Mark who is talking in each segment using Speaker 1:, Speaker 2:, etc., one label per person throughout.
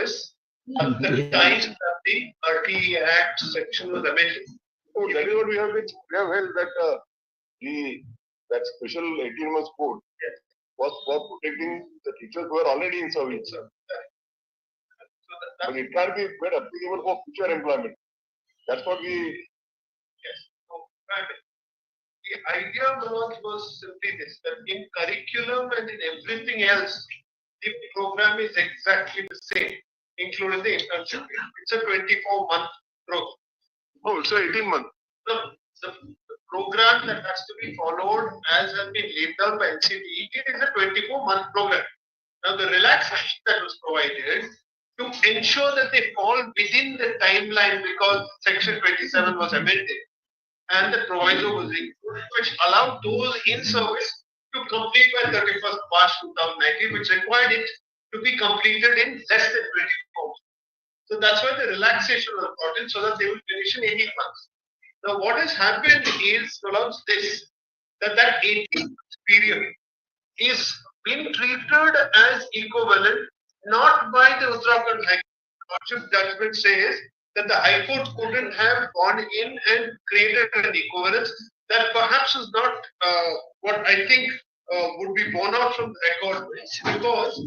Speaker 1: service at the time that the RTE Act section was amended.
Speaker 2: So that is what we have held that that special 18 months code was for protecting the teachers who are already in service. But it can't be made applicable for future employment. That's what we.
Speaker 1: Yes. So, the idea was simply this: that in curriculum and in everything else, the program is exactly the same, including the internship. It's a 24-month program.
Speaker 2: Oh, it's a 18 month.
Speaker 1: The program that has to be followed, as has been laid down by NCTE, is a 24-month program. Now, the relaxation that was provided to ensure that they fall within the timeline, because Section 27 was amended and the proviso was included, which allowed those in service to complete by 31st March 2019, which required it to be completed in less than 24 months. So that's why the relaxation was important, so that they will finish in 18 months. Now, what has happened is, this, that 18 months period is being treated as equivalent, not by the Uttarakhand High Court. Judgment says that the High Court couldn't have gone in and created an equivalence. That perhaps is not what I think would be borne out from the record, because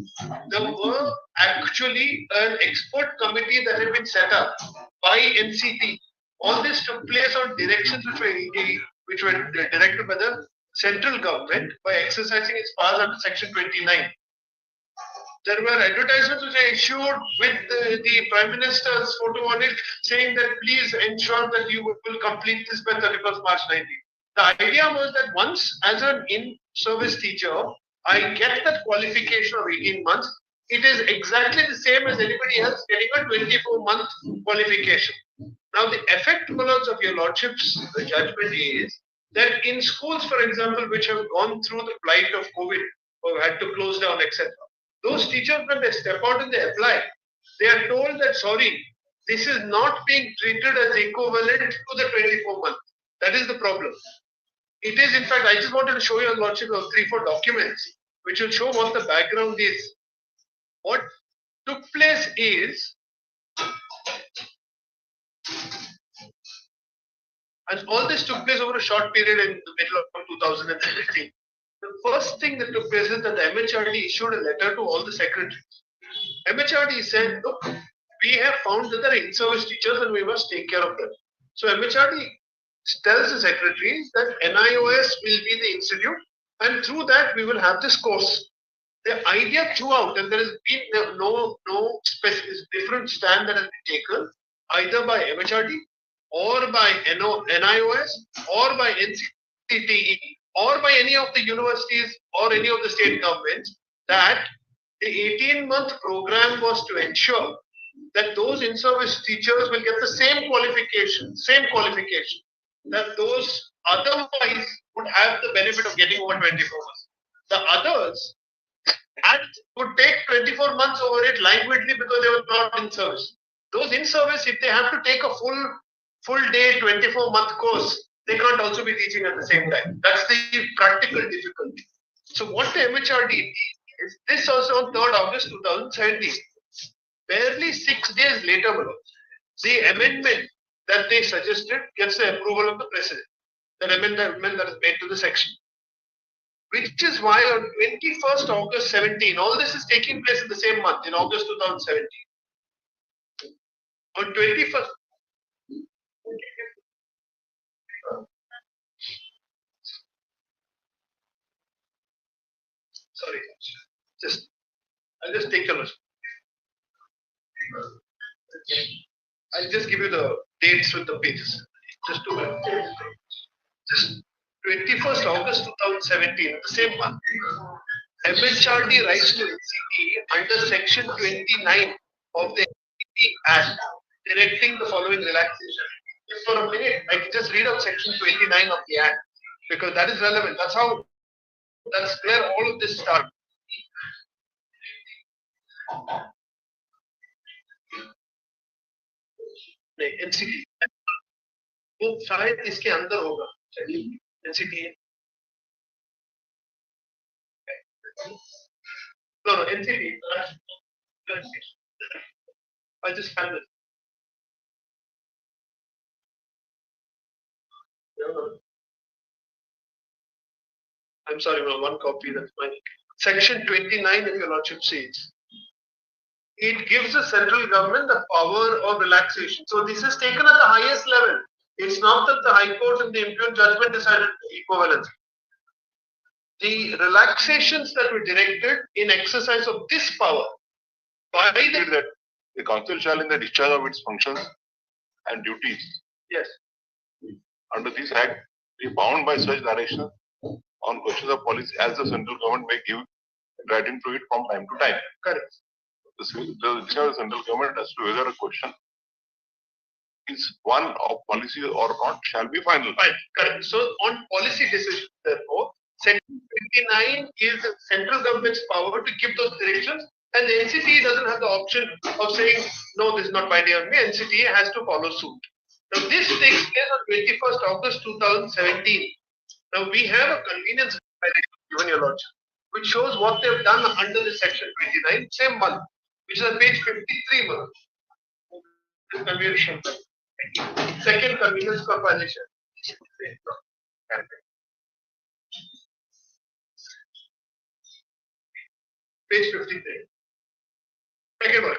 Speaker 1: there were actually an expert committee that had been set up by NCTE. All this took place on directions which were directed by the central government by exercising its powers under Section 29. There were advertisements which were issued with the Prime Minister's photo on it, saying that please ensure that you will complete this by 31st March 19. The idea was that once, as an in-service teacher, I get that qualification of 18 months, it is exactly the same as anybody else getting a 24-month qualification. Now, the effect, of your Lordship's judgment is that in schools, for example, which have gone through the plight of COVID, or had to close down, etc., those teachers, when they step out and they apply, they are told that, sorry, this is not being treated as equivalent to the 24 months. That is the problem. It is, in fact, I just wanted to show you, Lordship, 3-4 documents which will show what the background is. What took place is, and all this took place over a short period in the middle of 2016. The first thing that took place is that the MHRD issued a letter to all the secretaries. MHRD said, look, we have found that there are in-service teachers and we must take care of them. So MHRD tells the secretaries that NIOS will be the institute, and through that we will have this course. The idea throughout, and there has been no specific different stand that has been taken, either by MHRD or by NIOS or by NCTE or by any of the universities or any of the state governments, that the 18-month program was to ensure that those in-service teachers will get the same qualification, that those otherwise would have the benefit of getting over 24 months. The others would take 24 months over it languidly because they were not in service. Those in service, if they have to take a full day 24-month course, they can't also be teaching at the same time. That's the practical difficulty. So what the MHRD did is, this also on 3rd August 2017, barely 6 days later, the amendment that they suggested gets the approval of the President. The amendment that is made to the section. Which is why on 21st August 17, all this is taking place in the same month, in August 2017. On 21st, sorry, I'll just take a look. I'll just give you the dates with the pages. Just 2 minutes. Just 21st August 2017, the same month. MHRD writes to NCTE under Section 29 of the NCTE Act, directing the following relaxation. Just for a minute, I can just read out Section 29 of the Act, because that is relevant. That's where all of this starts. NCTE. वो शायद इसके अंदर होगा NCTE. No, NCTE. I'll just hand it. I'm sorry, one copy, that's mine. Section 29, if your lordship sees, it gives the central government the power of relaxation. So this is taken at the highest level. It's not that the High Court and the impugned judgment decided equivalence. The relaxations that were directed in exercise of this power by
Speaker 2: the council shall, in the discharge of its functions and duties,
Speaker 1: yes,
Speaker 2: under this act, be bound by such direction on questions of policy as the central government may give writing to it from time to time.
Speaker 1: Correct.
Speaker 2: The central government as to whether a question is one of policy or not shall be final.
Speaker 1: Right, correct. So on policy decisions, therefore, Section 29 is the central government's power to give those directions, and the NCTE doesn't have the option of saying, no, this is not binding on me. NCTE has to follow suit. Now, this takes place on 21st August 2017. Now, we have a convenience given your lordship, which shows what they have done under the Section 29, same month, which is on page 53. Second convenience compilation. Page 53. Second one.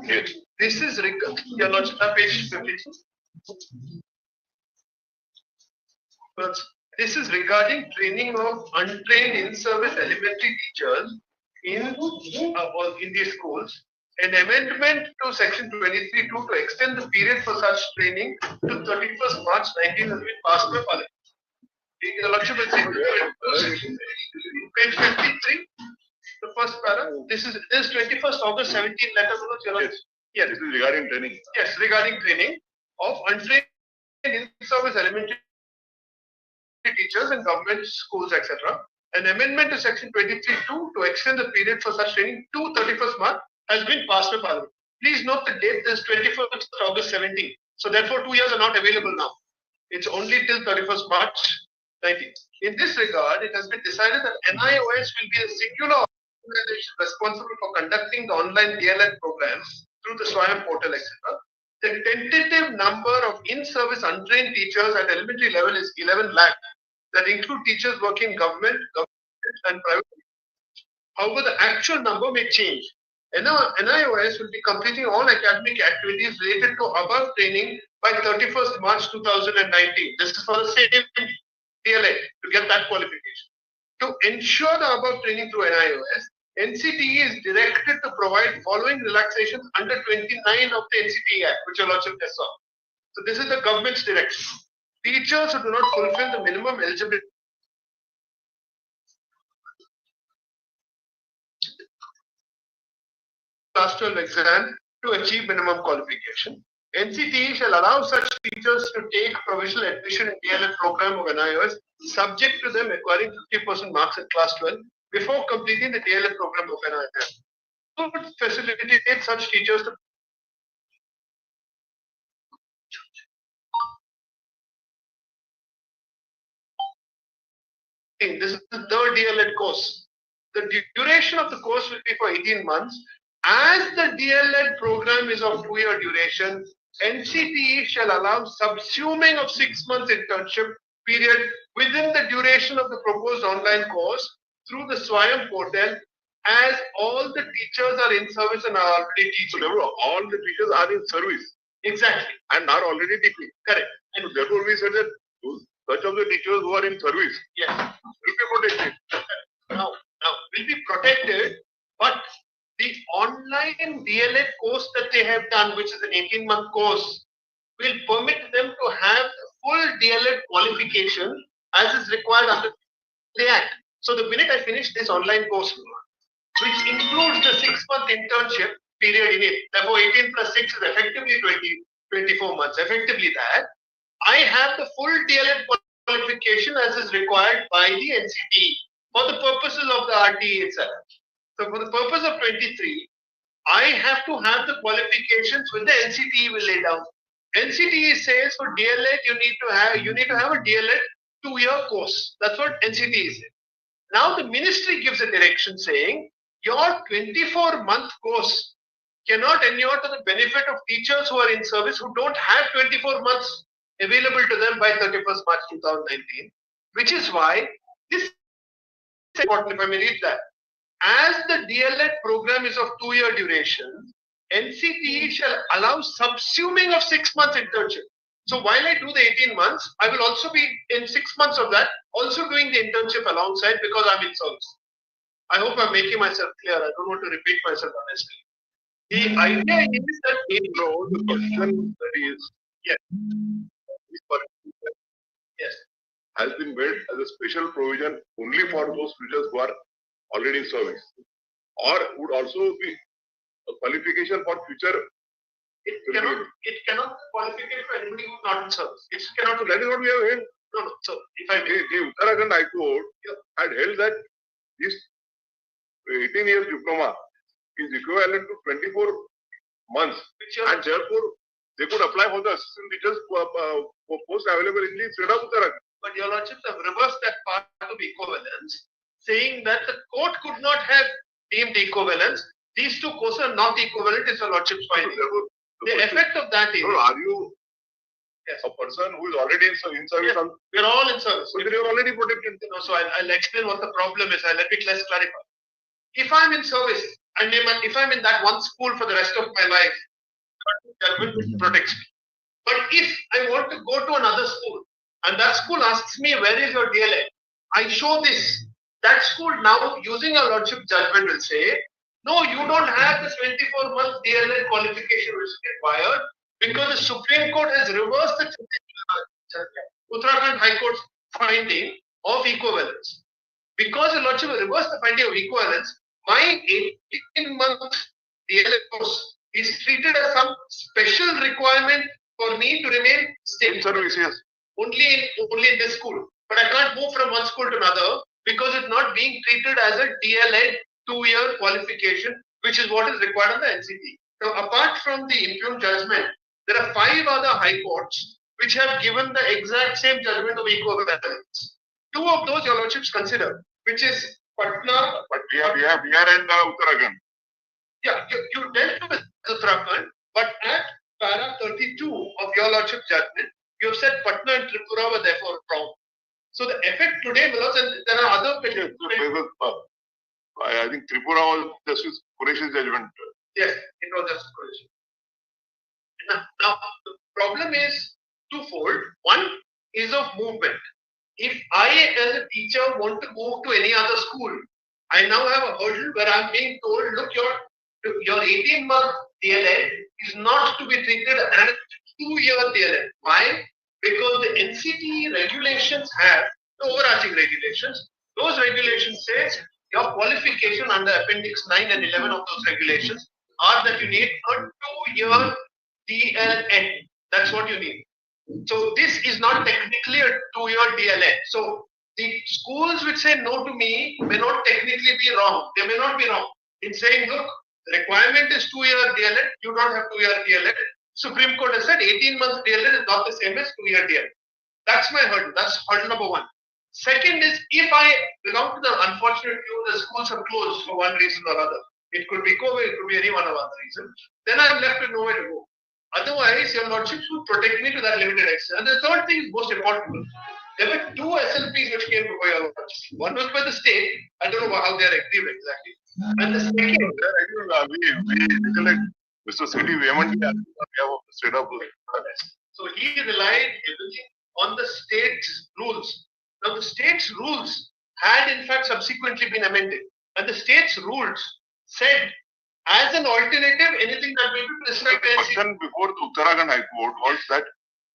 Speaker 2: Yes.
Speaker 1: This is your lordship, page 52. This is regarding training of untrained in-service elementary teachers in these schools. An amendment to Section 23(2) to extend the period for such training to 31st March 19 has been passed by Parliament. Your lordship will see page 53, the first paragraph. This is 21st August 17 letter.
Speaker 2: Yes. This is regarding training.
Speaker 1: Yes, regarding training of untrained in-service elementary teachers in government schools, etc. An amendment to Section 23(2) to extend the period for such training to 31st March has been passed by Parliament. Please note the date is 21st August 17. So therefore 2 years are not available now. It's only till 31st March 19. In this regard, it has been decided that NIOS will be a singular organization responsible for conducting the online D.El.Ed programs through the Swayam portal, etc. The tentative number of in-service untrained teachers at elementary level is 11 lakh. That include teachers working in government and private. However, the actual number may change. NIOS will be completing all academic activities related to above training by 31st March 2019. This is for the same D.El.Ed to get that qualification. To ensure the above training through NIOS, NCTE is directed to provide following relaxations under 29 of the NCTE Act, which your lordship just saw. So this is the government's direction. Teachers who do not fulfill the minimum eligibility class 12 exam to achieve minimum qualification. NCTE shall allow such teachers to take provisional admission in D.El.Ed program of NIOS, subject to them acquiring 50% marks at class 12 before completing the D.El.Ed program of NIOS. To facilitate such teachers to this is the third D.El.Ed course. The duration of the course will be for 18 months. As the D.El.Ed program is of 2-year duration, NCTE shall allow subsuming of 6 months internship period within the duration of the proposed online course through the Swayam portal, as all the teachers are in service and are already teaching.
Speaker 2: So all the teachers are in service.
Speaker 1: Exactly.
Speaker 2: And are already teaching.
Speaker 1: Correct.
Speaker 2: And therefore we said that such of the teachers who are in service,
Speaker 1: yes,
Speaker 2: will be protected.
Speaker 1: Now will be protected, but the online D.El.Ed course that they have done, which is an 18-month course, will permit them to have full D.El.Ed qualification as is required under the Act. So the minute I finish this online course, which includes the 6-month internship period in it, therefore 18 plus 6 is effectively 24 months, effectively that, I have the full D.El.Ed qualification as is required by the NCTE for the purposes of the RTE itself. So for the purpose of 23, I have to have the qualifications which the NCTE will lay down. NCTE says for D.El.Ed you need to have a D.El.Ed 2-year course. That's what NCTE says. Now the ministry gives a direction saying your 24-month course cannot inure to the benefit of teachers who are in service who don't have 24 months available to them by 31st March 2019, which is why this is important if I may read that. As the D.El.Ed program is of 2-year duration, NCTE shall allow subsuming of 6 months internship. So while I do the 18 months, I will also be in 6 months of that, also doing the internship alongside because I'm in service. I hope I'm making myself clear. I don't want to repeat myself honestly. The idea is that
Speaker 2: the question that is
Speaker 1: yes, yes,
Speaker 2: has been made as a special provision only for those teachers who are already in service, or would also be a qualification for future.
Speaker 1: It cannot qualify for anybody who's not in service. It cannot.
Speaker 2: So that is what we have held.
Speaker 1: No. So if I
Speaker 2: the Uttarakhand High Court had held that this 18 years diploma is equivalent to 24 months, and therefore they could apply for the assistant teachers post available in the state of Uttarakhand.
Speaker 1: But your lordships have reversed that part of equivalence, saying that the court could not have deemed equivalence. These two courses are not equivalent, is your lordship's finding. The effect of that is.
Speaker 2: Are you a person who is already in service?
Speaker 1: Yes, we're all in service.
Speaker 2: So you're already protected.
Speaker 1: So I'll explain what the problem is. I'll let me clarify. If I'm in service, if I'm in that one school for the rest of my life, government protects me. But if I want to go to another school, and that school asks me, where is your D.El.Ed? I show this. That school now, using a lordship judgment, will say, no, you don't have this 24-month D.El.Ed qualification which is required because the Supreme Court has reversed the Uttarakhand High Court's finding of equivalence. Because the lordship has reversed the finding of equivalence, my 18-month D.El.Ed course is treated as some special requirement for me to remain stable.
Speaker 2: Services.
Speaker 1: Only in this school. But I can't move from one school to another because it's not being treated as a D.El.Ed 2-year qualification, which is what is required on the NCTE. Now, apart from the impugned judgment, there are 5 other high courts which have given the exact same judgment of equivalence. 2 of those your lordships consider, which is Patna.
Speaker 2: But we are in Uttarakhand.
Speaker 1: Yeah, you dealt with Uttarakhand, but at para 32 of your lordship judgment, you have said Patna and Tripura were therefore wrong. So the effect today, Milos, and there are other
Speaker 2: cases. I think Tripura was Justice Quresh's judgment.
Speaker 1: Yes, it was Justice Qureshi. Now, the problem is twofold. One is of movement. If I, as a teacher, want to move to any other school, I now have a hurdle where I'm being told, look, your 18-month D.El.Ed is not to be treated as a 2-year D.El.Ed. Why? Because the NCTE regulations have the overarching regulations. Those regulations says your qualification under Appendix 9 and 11 of those regulations are that you need a 2-year D.El.Ed. That's what you need. So this is not technically a 2-year D.El.Ed. So the schools which say no to me may not technically be wrong. They may not be wrong in saying, look, the requirement is 2-year D.El.Ed. You don't have 2-year D.El.Ed. Supreme Court has said 18 months D.El.Ed is not the same as 2-year D.El.Ed. That's my hurdle. That's hurdle number 1. Second is, if I belong to the unfortunate few, the schools are closed for one reason or other. It could be COVID, it could be any one of other reasons. Then I'm left with nowhere to go. Otherwise, your lordships would protect me to that limited extent. And the third thing is most important. There were 2 SLPs which came before your lordships. One was by the state. I don't know how they are aggrieved exactly. And the second,
Speaker 2: we recollect Mr. City Veman, we have set up.
Speaker 1: So he relied everything on the state's rules. Now the state's rules had in fact subsequently been amended. And the state's rules said, as an alternative, anything that may be prescribed.
Speaker 2: The question before the Uttarakhand High Court was that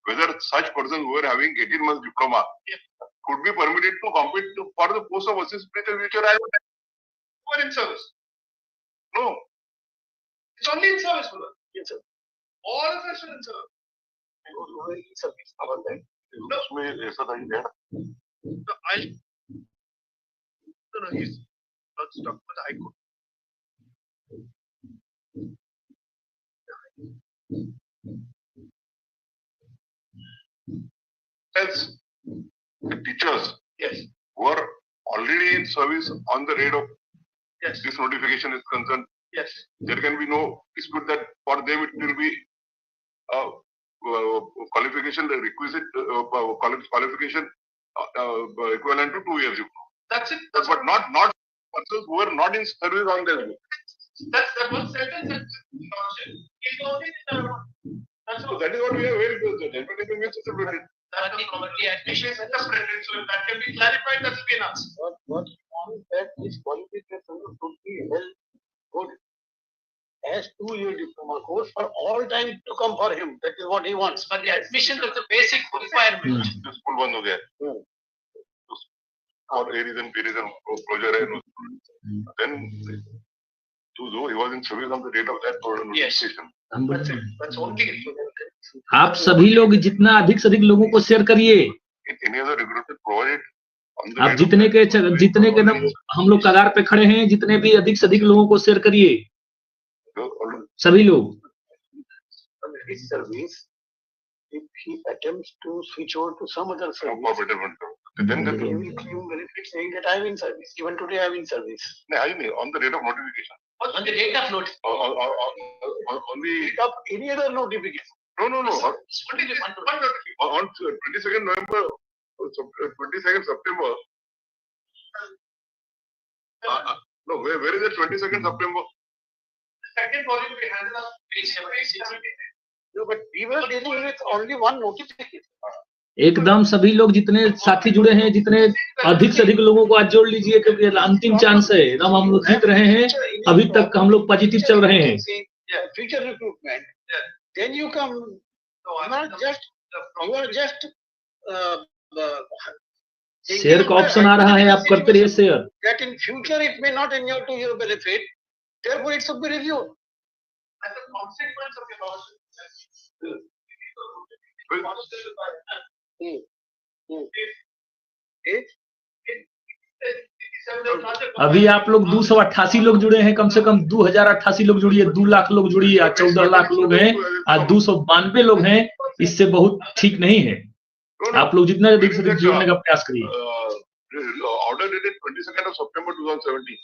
Speaker 2: whether such persons who were having 18 months diploma could be permitted to compete for the post of assistant teacher, which are
Speaker 1: who are in service.
Speaker 2: No.
Speaker 1: It's only in service, brother. In service. All of us are in service.
Speaker 2: In service.
Speaker 1: No, he's not stuck with the High Court.
Speaker 2: As the teachers
Speaker 1: Yes.
Speaker 2: who are already in service on the rate of
Speaker 1: Yes.
Speaker 2: this notification is concerned,
Speaker 1: Yes.
Speaker 2: there can be no dispute that for them it will be qualification, the requisite qualification equivalent to 2 years.
Speaker 1: That's it.
Speaker 2: But not persons who are not in service on their book.
Speaker 1: That's the one sentence. It's only that's
Speaker 2: So
Speaker 1: all.
Speaker 2: that is what we have very good. The deputation means separate.
Speaker 1: That's the probably admission is separated. So if that can be clarified, that will be enough.
Speaker 3: What on that is qualification should be well good as 2-year diploma course for all time to come for him. That is what he wants.
Speaker 1: But the admission is the basic requirement.
Speaker 2: The school बंद हो गया. For a reason, B reason, closure है. Then, though he was in service on the date of that notification.
Speaker 1: That's it. That's only it.
Speaker 4: आप सभी लोग जितना अधिक से अधिक लोगों को शेयर करिए.
Speaker 2: Any other regulator provided on the
Speaker 4: आप जितने के हम लोग कगार पे खड़े हैं, जितने भी अधिक से अधिक लोगों को शेयर करिए. सभी लोग.
Speaker 3: His service, if he attempts to switch over to some other service,
Speaker 2: then
Speaker 3: he will claim benefit saying that I am in service. Even today I am in service.
Speaker 2: No, on the date of notification.
Speaker 1: On the date of notice.
Speaker 2: On the
Speaker 3: Of any other notification.
Speaker 2: no.
Speaker 1: Only the one notification.
Speaker 2: On 22nd November, 22nd September. No, where is the 22nd September?
Speaker 1: Second volume we handed up page 76.
Speaker 3: No, but we were dealing with only one notification.
Speaker 4: एकदम सभी लोग जितने साथी जुड़े हैं, जितने अधिक से अधिक लोगों को आज जोड़ लीजिए, क्योंकि अंतिम चांस है. एकदम हम लोग जीत रहे हैं. अभी तक हम लोग पॉजिटिव चल रहे हैं.
Speaker 3: Future recruitment. Then you come. You are just.
Speaker 4: Share का ऑप्शन आ रहा है, आप करते रहिए share.
Speaker 3: That in future it may not endure to your benefit. Therefore, it should be reviewed.
Speaker 1: As a consequence of your lawsuit.
Speaker 4: अभी आप लोग 288 लोग जुड़े हैं. कम से कम 2088 लोग जुड़िए. 2 लाख लोग जुड़िए. आज 14 लाख लोग हैं. आज 292 लोग हैं. इससे बहुत ठीक नहीं है. आप लोग जितना अधिक से अधिक जुड़ने का प्रयास करिए.
Speaker 2: Order dated 22nd of September 2017.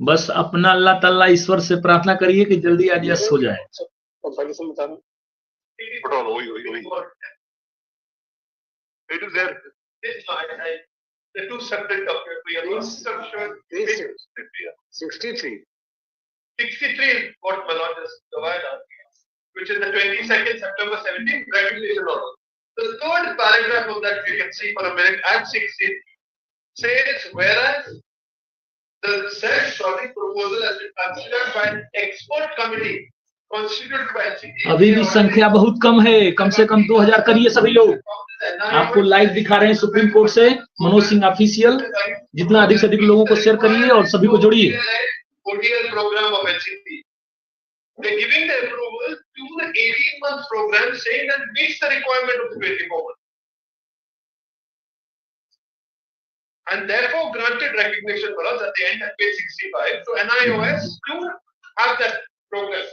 Speaker 4: बस अपना अल्लाह ताला ईश्वर से प्रार्थना करिए कि जल्दी आज यस हो जाए.
Speaker 2: It is there.
Speaker 1: The two separate documents.
Speaker 3: 63.
Speaker 1: 63 is what Malon just provided, which is the 22nd September 17 recognition order. The third paragraph of that you can see for a minute at 16 says, whereas the said project proposal has been considered by an expert committee constituted by NCTE.
Speaker 4: अभी भी संख्या बहुत कम है. कम से कम 2000 करिए सभी लोग. आपको लाइव दिखा रहे हैं सुप्रीम कोर्ट से मनोज सिंह ऑफिशियल. जितना अधिक से अधिक लोगों को शेयर करिए और सभी को जोड़िए.
Speaker 1: ODL program of NCTE. They're giving the approval to the 18-month program saying that meets the requirement of the 24 months. And therefore granted recognition for us at the end of page 65 to NIOS to have that program.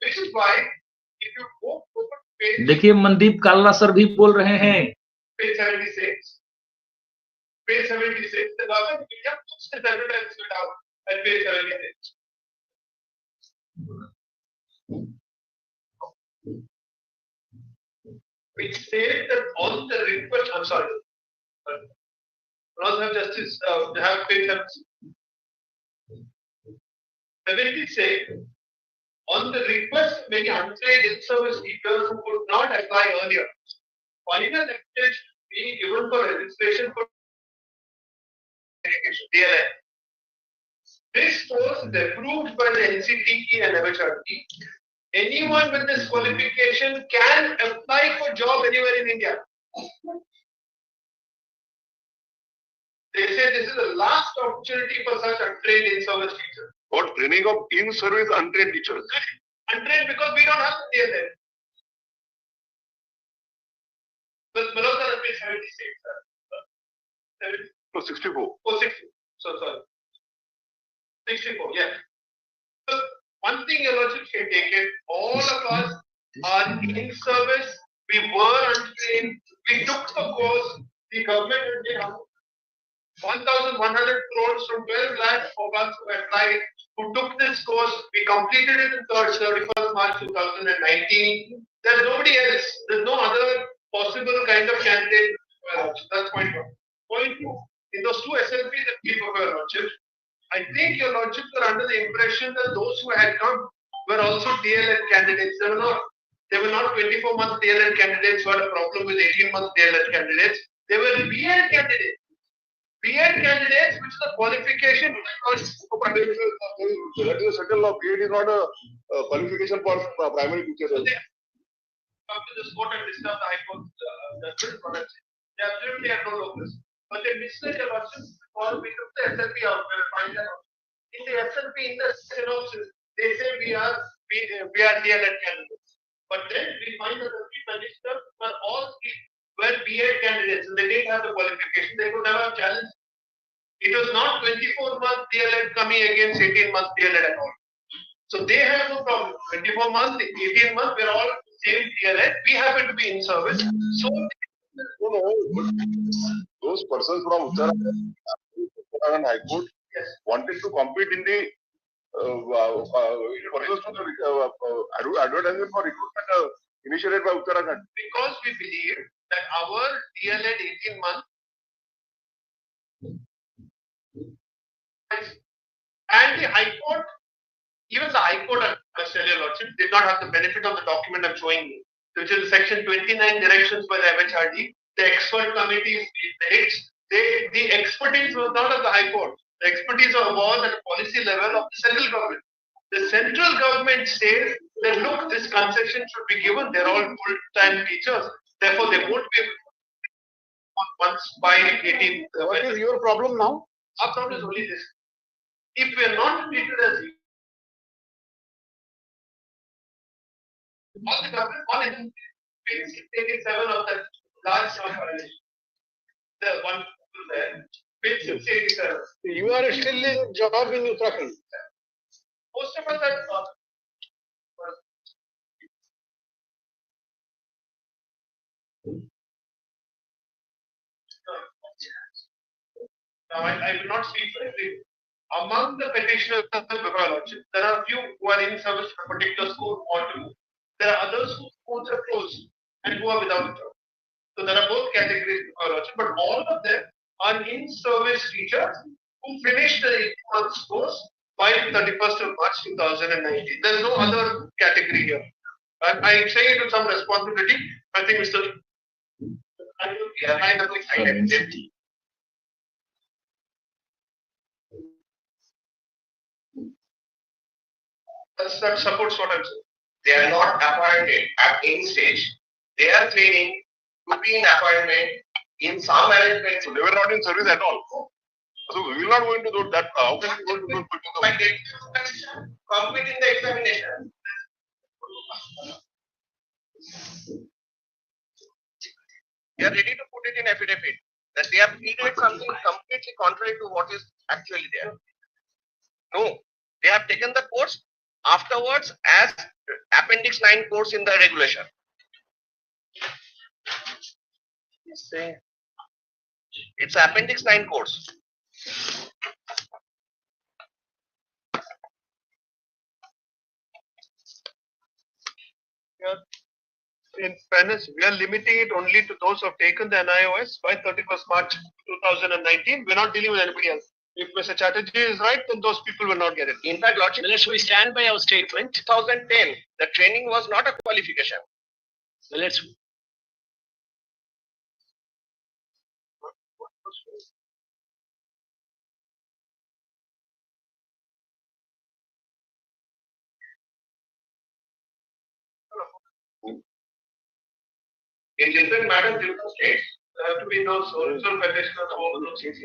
Speaker 1: This is why if you go to page,
Speaker 4: देखिए Mandeep Kalra sir भी बोल रहे हैं.
Speaker 1: page 76, the government of India puts the advertisement out at page 76. Which says that on the request, I'm sorry, Honorable Justice, have page 76, on the request of many unpaid in-service teachers who could not apply earlier, final extension being given for registration for education, D.El.Ed. This course is approved by the NCTE and MHRD. Anyone with this qualification can apply for job anywhere in India. They say this is the last opportunity for such untrained in-service teachers.
Speaker 2: for training of in-service untrained teachers.
Speaker 1: Untrained because we don't have the D.El.Ed. But Malhotra has been 76, sir. 70,
Speaker 2: No, 64.
Speaker 1: oh, 60. So sorry. 64, yeah. So one thing you also should take it, all of us are in service, we were untrained, we took the course, the government had given 1,100 crores from 12 lakhs of us who applied, who took this course, we completed it in 31st March 2019. There's nobody else, there's no other possible kind of candidate. That's point one. Point two, in those two SLPs that came over your lordship, I think your lordship were under the impression that those who had come were also D.El.Ed candidates. They were not 24-month D.El.Ed candidates who had a problem with 18-month D.El.Ed candidates. They were B.Ed candidates. B.Ed candidates, which is the qualification.
Speaker 2: That is a certain law. B.Ed is not a qualification for primary teachers.
Speaker 1: So they come to this court and discuss the High Court judgment. They absolutely have no locus. But they missed the lordship because we took the SLP out. In the SLP, in the synopsis, they say we are D.El.Ed candidates. But then we find that the three ministers were B.Ed candidates and they didn't have the qualification. They could never have challenged. It was not 24-month D.El.Ed coming against 18-month D.El.Ed at all. So they have no problem. 24 months, 18 months, we're all same D.El.Ed. We happen to be in service. So
Speaker 2: those persons from Uttarakhand High Court wanted to compete in the purpose of the advertisement for recruitment initiated by Uttarakhand.
Speaker 1: Because we believe that our D.El.Ed 18 months and the High Court, even the High Court, Your Lordship, did not have the benefit of the document I'm showing you, which is section 29 directions by the MHRD. The expert committees, the expertise was not of the High Court. The expertise was at a policy level of the central government. The central government says that look, this concession should be given. They're all full-time teachers. Therefore, they won't be able to once by 18.
Speaker 3: What is your problem now?
Speaker 1: Our problem is only this. If we are not treated as all the government, all in page 7 of that large violation. The one there, page 687.
Speaker 3: You are still in job in Uttarakhand.
Speaker 1: Most of us are now I will not speak for everyone. Among the petitioners before Your Lordship, there are a few who are in service for a particular school or two. There are others whose schools are closed and who are without job. So there are both categories before Your Lordship, but all of them are in service teachers who finished the 18-month course by 31st of March 2019. There is no other category here. I say it with some responsibility. I think Mr. That supports what I'm saying.
Speaker 5: They are not appointed at any stage. They are training to be in appointment in some arrangement.
Speaker 2: So they were not in service at all. So we will not go into that. How can we go into
Speaker 5: By getting compete in the examination. They are ready to put it in affidavit that they have treated something completely contrary to what is actually there. No, they have taken the course afterwards as Appendix 9 course in the regulation. It's Appendix 9 course.
Speaker 1: In fairness, we are limiting it only to those who have taken the NIOS by 31st March 2019. We're not dealing with anybody else. If Mr. Chatterjee is right, then those people will not get it.
Speaker 5: In fact, Lordship,
Speaker 3: We stand by our statement.
Speaker 5: 2010, the training was not a qualification.
Speaker 3: Let's.
Speaker 5: In different matters, different states.
Speaker 1: There have to be those original petitioners of all those states.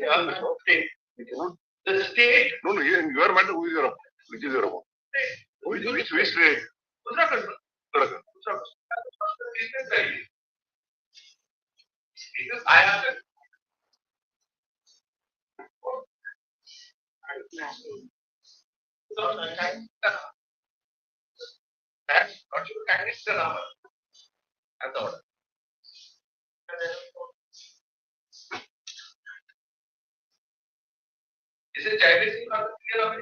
Speaker 1: The state,
Speaker 2: No, in your matter, who is your Which is your amount? Which state?
Speaker 1: Uttarakhand.
Speaker 2: Uttarakhand.
Speaker 1: Because I have to. Is it Chinese clear of it?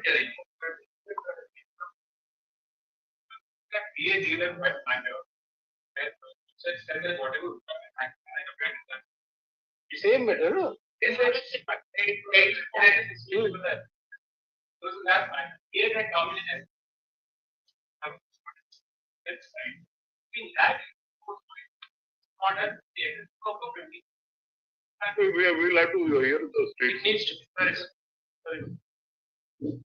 Speaker 1: D.El.Ed might find out. Whatever.
Speaker 3: Same matter, no?
Speaker 1: Those who have D.El.Ed combination. That's right. In that, modern D.El.Ed.
Speaker 2: We will have to hear the
Speaker 1: It
Speaker 2: states.
Speaker 1: needs to be. Very good.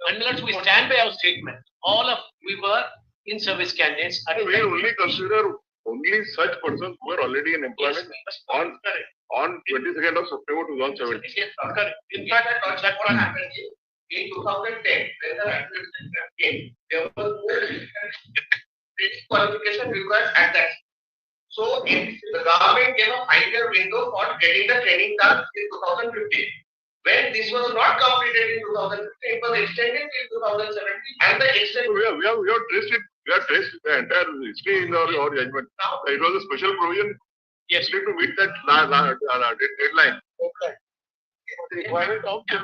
Speaker 1: Unless we stand by our statement, all of we were in service candidates.
Speaker 2: We only consider only such persons who are already in employment on 22nd of September 2017.
Speaker 1: Yes, correct. In fact, that's what happened in 2010 when the acquisition came. There was no training qualification required at that. So, the government gave a 5-year window for getting the training done in 2015. When this was not completed in 2015, it was extended in 2017, and the extension.
Speaker 2: We have traced it. We have traced the entire history in our judgment. It was a special provision.
Speaker 1: Yes,
Speaker 2: To meet that deadline.
Speaker 3: Okay. Requirement of the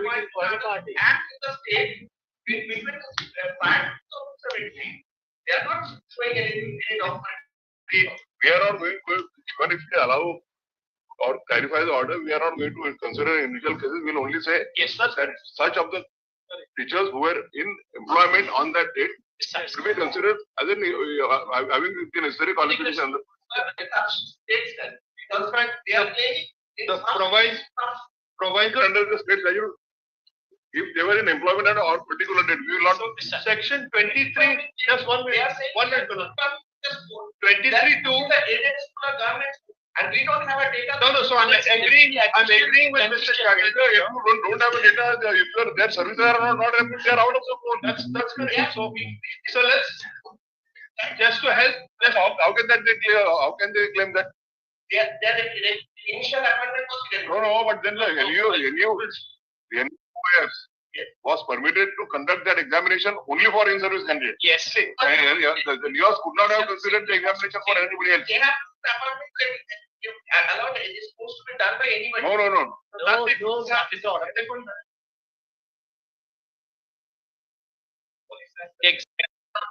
Speaker 3: party.
Speaker 1: And the state between the prior to 2017, they are not showing any document.
Speaker 2: We are not going to, even if they allow or clarify the order, we are not going to consider individual cases. We will only say
Speaker 1: Yes, that's
Speaker 2: that such of the teachers who were in employment on that date should be considered as in having the necessary qualification.
Speaker 1: States that. In fact, they are playing
Speaker 2: The provider under the state statute, if they were in employment at a particular date, we will not.
Speaker 1: Section 23, just 1 minute. 1 minute. 23 to the agents for government, and we don't have a data. No, so I'm agreeing with Mr. Chagrin.
Speaker 2: If you don't have a data, if their services are not able, they are out of the phone.
Speaker 1: That's correct. Yeah. So let's just to help.
Speaker 2: How can that be clear? How can they claim that?
Speaker 1: Their initial amendment was given.
Speaker 2: No, but then the NUS was permitted to conduct that examination only for in-service candidates.
Speaker 1: Yes.
Speaker 2: The NIOS could not have considered the examination for anybody else.
Speaker 1: They have allowed it is supposed to be done by anybody.
Speaker 2: No.
Speaker 1: It's all right.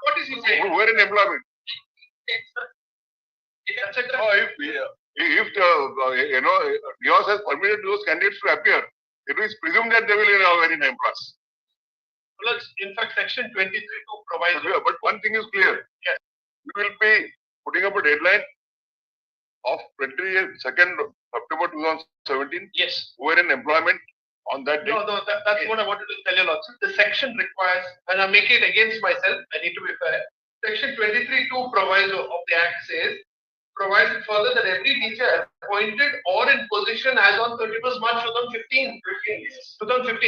Speaker 1: What is he saying?
Speaker 2: Who were in employment? If NIOS has permitted those candidates to appear, it is presumed that they will have any employees.
Speaker 1: In fact, section 23 provides.
Speaker 2: But one thing is clear.
Speaker 1: Yes.
Speaker 2: We will be putting up a deadline of 22nd October 2017.
Speaker 1: Yes.
Speaker 2: Who were in employment on that day.
Speaker 1: No, that's what I wanted to tell you also. The section requires, and I'm making it against myself, I need to be fair. Section 23(2) proviso of the Act says, provides further that every teacher appointed or in position as on 31st March 2015,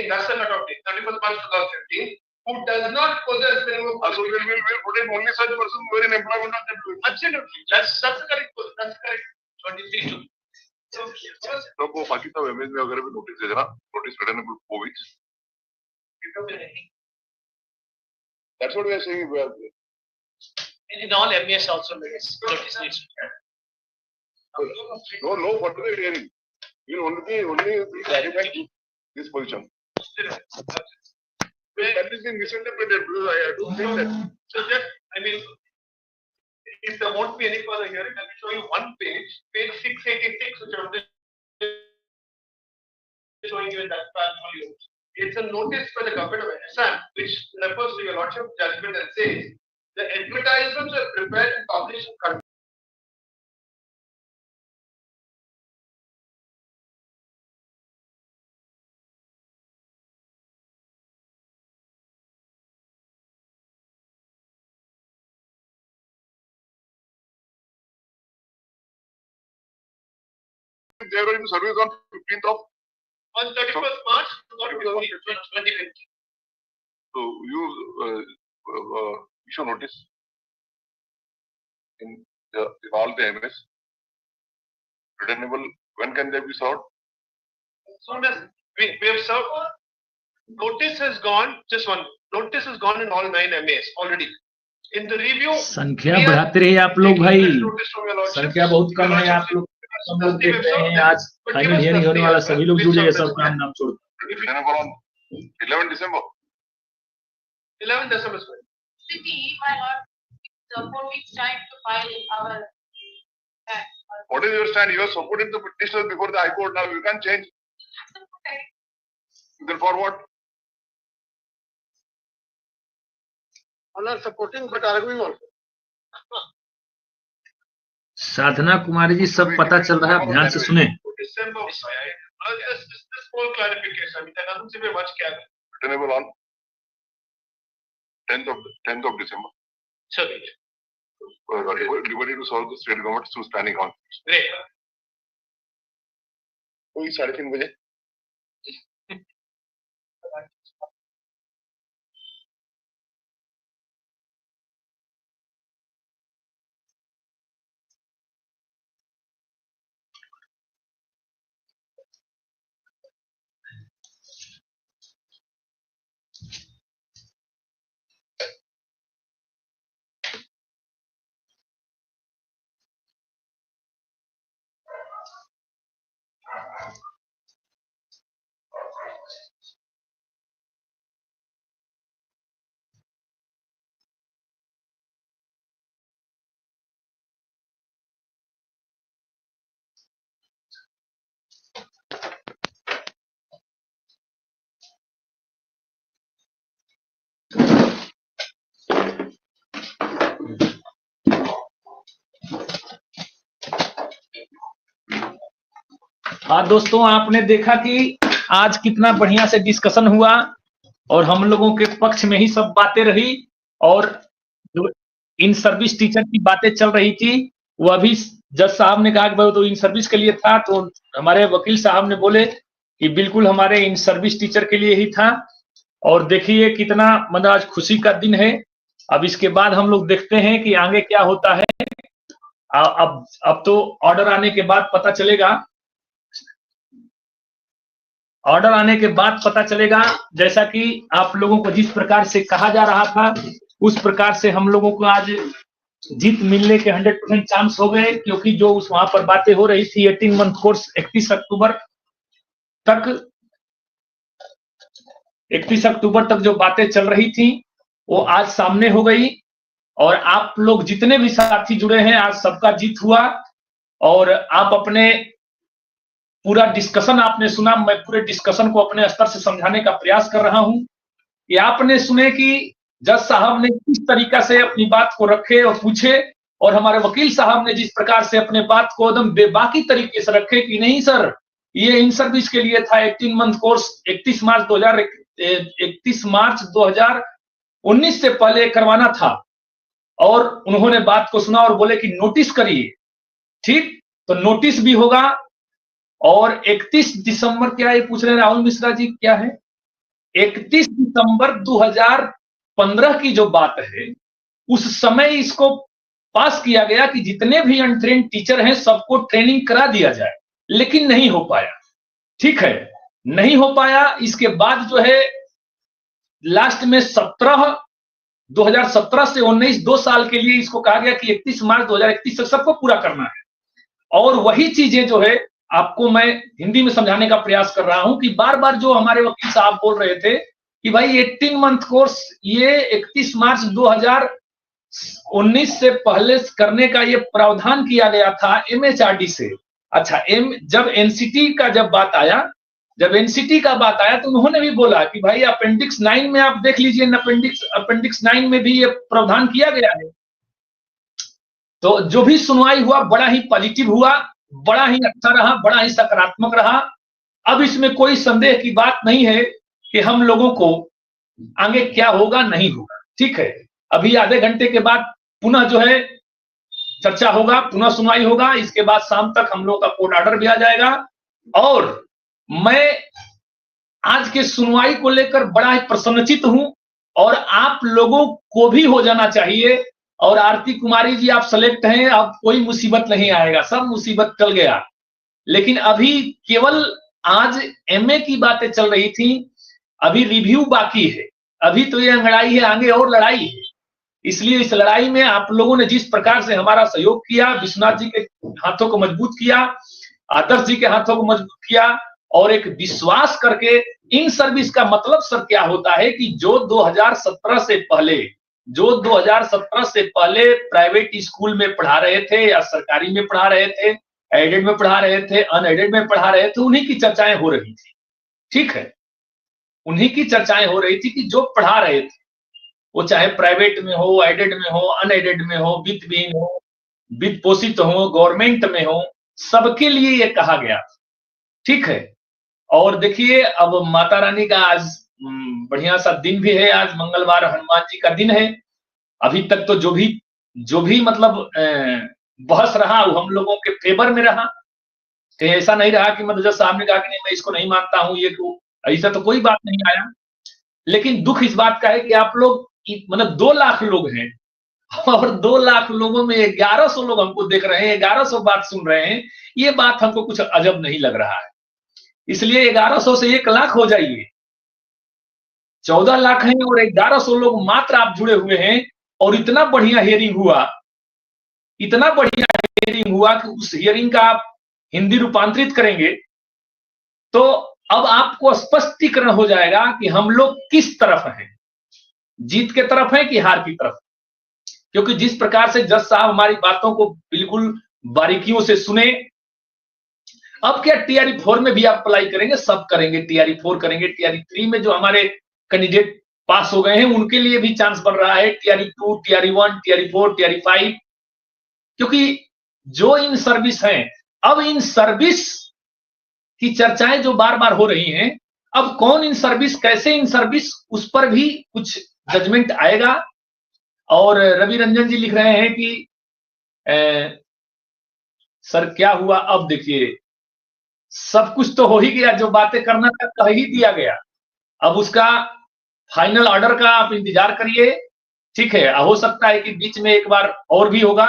Speaker 1: that's the cutoff date, 31st March 2015, who does not possess minimum.
Speaker 2: So we'll put in only such persons who are in employment on that day.
Speaker 1: Absolutely, that's the correct. That's correct. 23(2).
Speaker 2: तो वो बाकी सब MS में अगर भी notice दे देना, notice written in 4 weeks. That's what we are saying.
Speaker 1: In all MES also notice needs to be.
Speaker 2: No further hearing. We will only be clarified this position. That is being misinterpreted. I don't think that.
Speaker 1: So just, if there won't be any further hearing, I'll show you one page 686, which I'm just showing you in that volume. It's a notice for the government of Assam, which refers to your lordship judgment and says the advertisements are prepared and published in country.
Speaker 2: They were in service on 15th of
Speaker 1: 31st March 2015.
Speaker 2: So you issue notice in all the MS. Returnable. When can they be served?
Speaker 1: Soon as we have served, notice has gone. Just one notice has gone in all 9 MAs already. In the review,
Speaker 4: संख्या बढ़ाते रहिए आप लोग भाई,
Speaker 1: notice from your lordship.
Speaker 4: संख्या बहुत कम है आप लोग, सब लोग देख रहे हैं। आज फाइनल हियरिंग होने वाला, सभी लोग जुड़िए, सब काम नाम छोड़।
Speaker 2: Returnable on 11 December.
Speaker 1: 11 December.
Speaker 6: NCTE, my lord, the 4 weeks time to file our.
Speaker 2: What is your stand? You are supporting the petitioner before the High Court. Now you can change. Then for what?
Speaker 3: All are supporting but arguing also.
Speaker 4: साधना कुमारी जी, सब पता चल रहा है, आप ध्यान से सुने।
Speaker 1: December. This whole clarification. I mean, there doesn't seem to be much clarity.
Speaker 2: Returnable on 10th of December.
Speaker 1: Sorry.
Speaker 2: Liberty to solve the state government through standing on.
Speaker 1: Great.
Speaker 2: वही 3:30 बजे।
Speaker 4: हाँ दोस्तों, आपने देखा कि आज कितना बढ़िया से डिस्कशन हुआ और हम लोगों के पक्ष में ही सब बातें रही, और जो इन सर्विस टीचर की बातें चल रही थी वो अभी जज साहब ने कहा कि भाई तो इन सर्विस के लिए था, तो हमारे वकील साहब ने बोले कि बिल्कुल हमारे इन सर्विस टीचर के लिए ही था। और देखिए कितना मतलब आज खुशी का दिन है। अब इसके बाद हम लोग देखते हैं कि आगे क्या होता है। अब तो ऑर्डर आने के बाद पता चलेगा, ऑर्डर आने के बाद पता चलेगा। जैसा कि आप लोगों को जिस प्रकार से कहा जा रहा था उस प्रकार से हम लोगों को आज जीत मिलने के 100% चांस हो गए, क्योंकि जो उस वहां पर बातें हो रही थी 18 मंथ कोर्स 31 अक्टूबर तक जो बातें चल रही थी वो आज सामने हो गई। और आप लोग जितने भी साथी जुड़े हैं आज सबका जीत हुआ, और आप अपने पूरा डिस्कशन आपने सुना। मैं पूरे डिस्कशन को अपने स्तर से समझाने का प्रयास कर रहा हूं कि आपने सुने कि जज साहब ने किस तरीका से अपनी बात को रखे और पूछे, और हमारे वकील साहब ने जिस प्रकार से अपने बात को एकदम बेबाकी तरीके से रखे कि नहीं सर ये इन सर्विस के लिए था, 18 मंथ कोर्स 31 मार्च 2019 से पहले करवाना था। और उन्होंने बात को सुना और बोले कि नोटिस करिए, ठीक, तो नोटिस भी होगा। और 31 दिसंबर क्या ये पूछ रहे हैं राहुल मिश्रा जी, क्या है 31 दिसंबर 2015 की जो बात है उस समय इसको पास किया गया कि जितने भी अनट्रेन्ड टीचर हैं सबको ट्रेनिंग करा दिया जाए, लेकिन नहीं हो पाया। ठीक है, नहीं हो पाया। इसके बाद जो है लास्ट में 2017 से 19 2 साल के लिए इसको कहा गया कि 31 मार्च 2031 तक सबको पूरा करना है। और वही चीजें जो है आपको मैं हिंदी में समझाने का प्रयास कर रहा हूं कि बार बार जो हमारे वकील साहब बोल रहे थे कि भाई 18 मंथ कोर्स ये 31 मार्च 2019 से पहले करने का ये प्रावधान किया गया था MHRD से। अच्छा, जब एनसीटी का बात आया तो उन्होंने भी बोला कि भाई अपेंडिक्स 9 में आप देख लीजिए, अपेंडिक्स 9 में भी ये प्रावधान किया गया है। तो जो भी सुनवाई हुआ बड़ा ही पॉजिटिव हुआ, बड़ा ही अच्छा रहा, बड़ा ही सकारात्मक रहा। अब इसमें कोई संदेह की बात नहीं है कि हम लोगों को आगे क्या होगा नहीं होगा। ठीक है, अभी आधे घंटे के बाद पुनः जो है चर्चा होगा, पुनः सुनवाई होगा। इसके बाद शाम तक हम लोग का कोर्ट ऑर्डर भी आ जाएगा। और मैं आज के सुनवाई को लेकर बड़ा ही प्रसन्नचित हूं और आप लोगों को भी हो जाना चाहिए। और आरती कुमारी जी आप सेलेक्ट हैं, अब कोई मुसीबत नहीं आएगा, सब मुसीबत टल गया। लेकिन अभी केवल आज एमए की बातें चल रही थी, अभी रिव्यू बाकी है, अभी तो ये लड़ाई है, आगे और लड़ाई है। इसलिए इस लड़ाई में आप लोगों ने जिस प्रकार से हमारा सहयोग किया, विश्वनाथ जी के हाथों को मजबूत किया, आदर्श जी के हाथों को मजबूत किया, और एक विश्वास करके इन सर्विस का मतलब सर क्या होता है कि जो 2017 से पहले प्राइवेट स्कूल में पढ़ा रहे थे या सरकारी में पढ़ा रहे थे, एडेड में पढ़ा रहे थे, अनएडेड में पढ़ा रहे थे, उन्हीं की चर्चाएं हो रही थी। ठीक है, उन्हीं की चर्चाएं हो रही थी कि जो पढ़ा रहे थे, वो चाहे प्राइवेट में हो, एडेड में हो, अनएडेड में हो, वित्त विहीन हो, वित्त पोषित हो, गवर्नमेंट में हो, सबके लिए ये कहा गया। ठीक है, और देखिए अब माता रानी का आज बढ़िया सा दिन भी है, आज मंगलवार हनुमान जी का दिन है। अभी तक तो जो भी मतलब बहस रहा वो हम लोगों के फेवर में रहा। तो ऐसा नहीं रहा कि मतलब जब साहब ने कहा कि नहीं मैं इसको नहीं मानता हूं, ये क्यों, ऐसा तो कोई बात नहीं आया। लेकिन दुख इस बात का है कि आप लोग मतलब 2 लाख लोग हैं, और 2 लाख लोगों में 1100 लोग हमको देख रहे हैं, 1100 बात सुन रहे हैं। ये बात हमको कुछ अजब नहीं लग रहा है। इसलिए 1100 से 1 लाख हो जाइए, 14 लाख हैं और 1100 लोग मात्र आप जुड़े हुए हैं। और इतना बढ़िया हियरिंग हुआ, इतना बढ़िया हियरिंग हुआ कि उस हियरिंग का आप हिंदी रूपांतरित करेंगे तो अब आपको स्पष्टीकरण हो जाएगा कि हम लोग किस तरफ हैं, जीत के तरफ हैं कि हार की तरफ। क्योंकि जिस प्रकार से जज साहब हमारी बातों को बिल्कुल बारीकियों से सुने, अब क्या टीआरई 4 में भी आप अप्लाई करेंगे, सब करेंगे, टीआरई 4 करेंगे, टीआरई 3 में जो हमारे कैंडिडेट पास हो गए हैं उनके लिए भी चांस बन रहा है, टीआरई 2, टीआरई 1, टीआरई 4, टीआरई 5। क्योंकि जो इन सर्विस हैं, अब इन सर्विस की चर्चाएं जो बार बार हो रही हैं, अब कौन इन सर्विस, कैसे इन सर्विस, उस पर भी कुछ जजमेंट आएगा। और रवि रंजन जी लिख रहे हैं कि सर क्या हुआ, अब देखिए सब कुछ तो हो ही गया, जो बातें करना था कह ही दिया गया, अब उसका फाइनल ऑर्डर का आप इंतजार करिए। ठीक है, हो सकता है कि बीच में एक बार और भी होगा,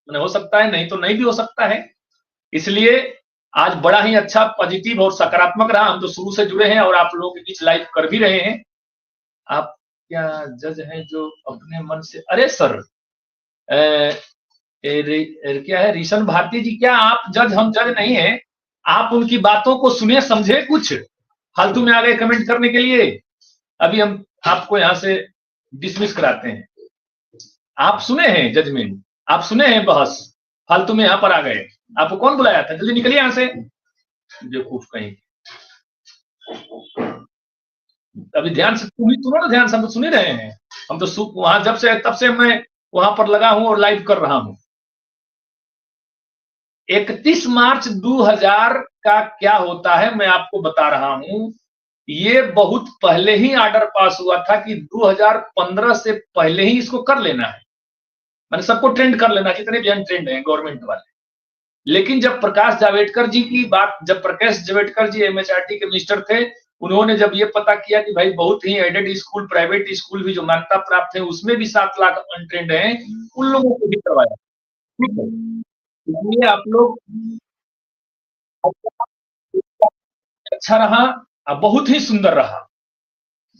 Speaker 4: हो सकता है, नहीं तो नहीं भी हो सकता है। इसलिए आज बड़ा ही अच्छा पॉजिटिव और सकारात्मक रहा। हम तो शुरू से जुड़े हैं और आप लोगों के बीच लाइव कर भी रहे हैं। आप क्या जज हैं जो अपने मन से, अरे सर क्या है ऋषण भारती जी, क्या आप जज, हम जज नहीं है। आप उनकी बातों को सुने, समझे, कुछ फालतू में आ गए कमेंट करने के लिए। अभी हम आपको यहाँ से डिसमिस कराते हैं। आप सुने हैं जजमेंट, आप सुने हैं बहस, फालतू में यहाँ पर आ गए। आपको कौन बुलाया था, जल्दी निकलिए यहाँ से, बेवकूफ कहीं। अभी ध्यान से सुनो ना, ध्यान से, हम तो सुन ही रहे हैं। हम तो वहां जब से तब से मैं वहां पर लगा हूं और लाइव कर रहा हूं। 31 मार्च 2000 का क्या होता है मैं आपको बता रहा हूं। ये बहुत पहले ही ऑर्डर पास हुआ था कि 2015 से पहले ही इसको कर लेना है, मैंने सबको ट्रेंड कर लेना, जितने भी अनट्रेंड हैं गवर्नमेंट वाले। लेकिन जब प्रकाश जावड़ेकर जी की बात, जब प्रकाश जावड़ेकर जी एमएचआरटी के मिनिस्टर थे, उन्होंने जब ये पता किया कि भाई बहुत ही एडेड स्कूल, प्राइवेट स्कूल भी जो मान्यता प्राप्त है उसमें भी 7 लाख अनट्रेंड हैं, उन लोगों को भी करवाया। ठीक है, इसलिए आप लोग अच्छा रहा, बहुत ही सुंदर रहा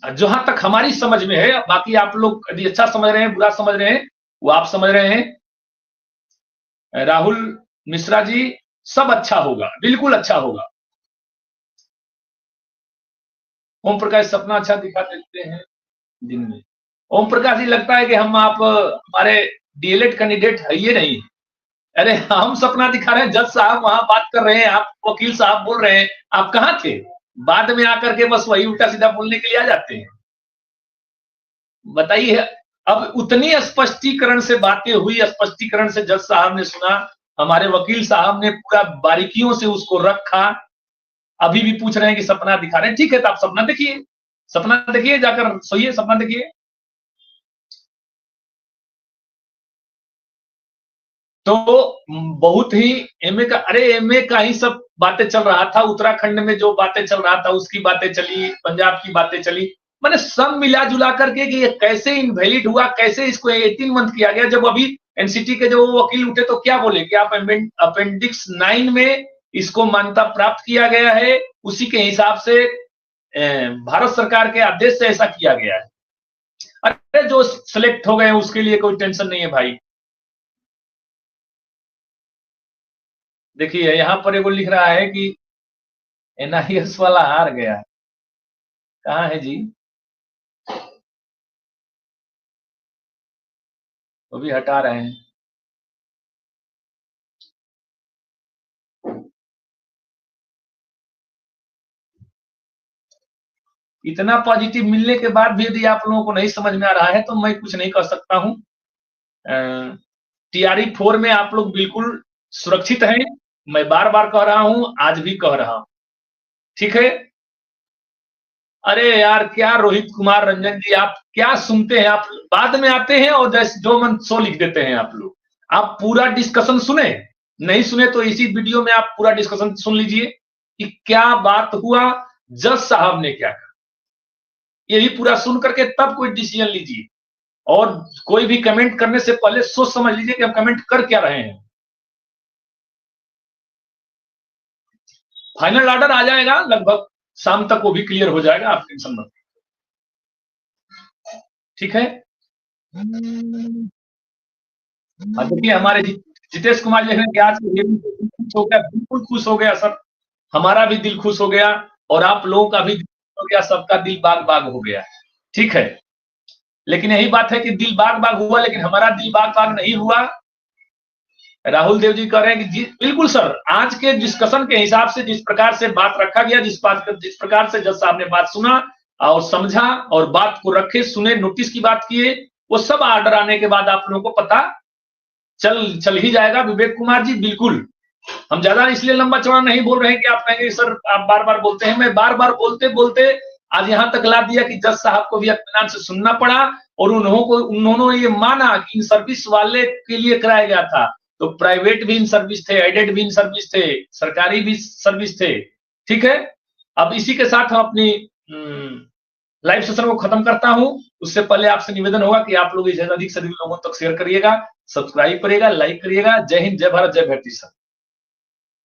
Speaker 4: जहां तक हमारी समझ में है। बाकी आप लोग यदि अच्छा समझ रहे हैं, बुरा समझ रहे हैं, वो आप समझ रहे हैं। राहुल मिश्रा जी, सब अच्छा होगा, बिल्कुल अच्छा होगा। ओम प्रकाश सपना अच्छा दिखा देते हैं दिन में। ओम प्रकाश जी, लगता है कि हम आप हमारे डीएलएड कैंडिडेट है ये नहीं। अरे हम सपना दिखा रहे हैं, जज साहब वहां बात कर रहे हैं, आप वकील साहब बोल रहे हैं, आप कहाँ थे? बाद में आकर के बस वही उल्टा सीधा बोलने के लिए आ जाते हैं। बताइए, अब उतनी स्पष्टीकरण से बातें हुई, स्पष्टीकरण से जज साहब ने सुना, हमारे वकील साहब ने पूरा बारीकियों से उसको रखा। अभी भी पूछ रहे हैं कि सपना दिखा रहे हैं, ठीक है, तो आप सपना देखिए, सपना देखिए, जाकर सोइए, सपना देखिए। तो बहुत ही एमए का, अरे एमए का ही सब बातें चल रहा था। उत्तराखंड में जो बातें चल रहा था उसकी बातें चली, पंजाब की बातें चली, मैंने सब मिला जुला करके कि ये कैसे इनवैलिड हुआ, कैसे इसको 18 मंथ किया गया। जब अभी एनसीटी के जो वकील उठे तो क्या बोले कि आप अपेंडिक्स 9 में इसको मान्यता प्राप्त किया गया है, उसी के हिसाब से भारत सरकार के आदेश से ऐसा किया गया है। अरे जो सिलेक्ट हो गए उसके लिए कोई टेंशन नहीं है भाई। देखिए यहाँ पर एगो लिख रहा है कि एनआईएस वाला हार गया। कहाँ है जी? वो भी हटा रहे हैं। इतना पॉजिटिव मिलने के बाद भी यदि आप लोगों को नहीं समझ में आ रहा है तो मैं कुछ नहीं कर सकता हूं। टीआरई 4 में आप लोग बिल्कुल सुरक्षित हैं, मैं बार बार कह रहा हूं, आज भी कह रहा हूं, ठीक है। अरे यार क्या रोहित कुमार रंजन जी, आप क्या सुनते हैं? आप बाद में आते हैं और जैसे जो मन सो लिख देते हैं आप लोग। आप पूरा डिस्कशन सुने, नहीं सुने तो इसी वीडियो में आप पूरा डिस्कशन सुन लीजिए कि क्या बात हुआ, जज साहब ने क्या कहा। यही पूरा सुन करके तब कोई डिसीजन लीजिए, और कोई भी कमेंट करने से पहले सोच समझ लीजिए कि हम कमेंट कर क्या रहे हैं। फाइनल ऑर्डर आ जाएगा लगभग शाम तक, वो भी क्लियर हो जाएगा, आप टेंशन मत, ठीक है। देखिए हमारे जितेश कुमार जी ने आज खुश हो गया, बिल्कुल खुश हो गया सर, हमारा भी दिल खुश हो गया और आप लोगों का भी दिल हो गया, सबका दिल बाग बाग हो गया, ठीक है। लेकिन यही बात है कि दिल बाग बाग हुआ, लेकिन हमारा दिल बाग बाग नहीं हुआ। राहुल देव जी कह रहे हैं कि जी बिल्कुल सर, आज के डिस्कशन के हिसाब से जिस प्रकार से बात रखा गया, जिस प्रकार से जज साहब ने बात सुना और समझा और बात को रखे, सुने, नोटिस की बात किए, वो सब ऑर्डर आने के बाद आप लोगों को पता चल ही जाएगा। विवेक कुमार जी बिल्कुल, हम ज्यादा इसलिए लंबा चौड़ा नहीं बोल रहे हैं कि आप कहेंगे सर आप बार बार बोलते हैं। मैं बार बार बोलते बोलते आज यहाँ तक ला दिया कि जज साहब को भी इत्मीनान से सुनना पड़ा, और उन्होंने ये माना कि इन सर्विस वाले के लिए कराया गया था, तो प्राइवेट भी इन सर्विस थे, एडेड भी इन सर्विस थे, सरकारी भी सर्विस थे, ठीक है। अब इसी के साथ हम अपनी लाइव सेशन को खत्म करता हूं। उससे पहले आपसे निवेदन होगा कि आप लोग इसे अधिक से अधिक लोगों तक शेयर करिएगा, सब्सक्राइब करिएगा, लाइक करिएगा। जय हिंद, जय भारत, जय भारती सर।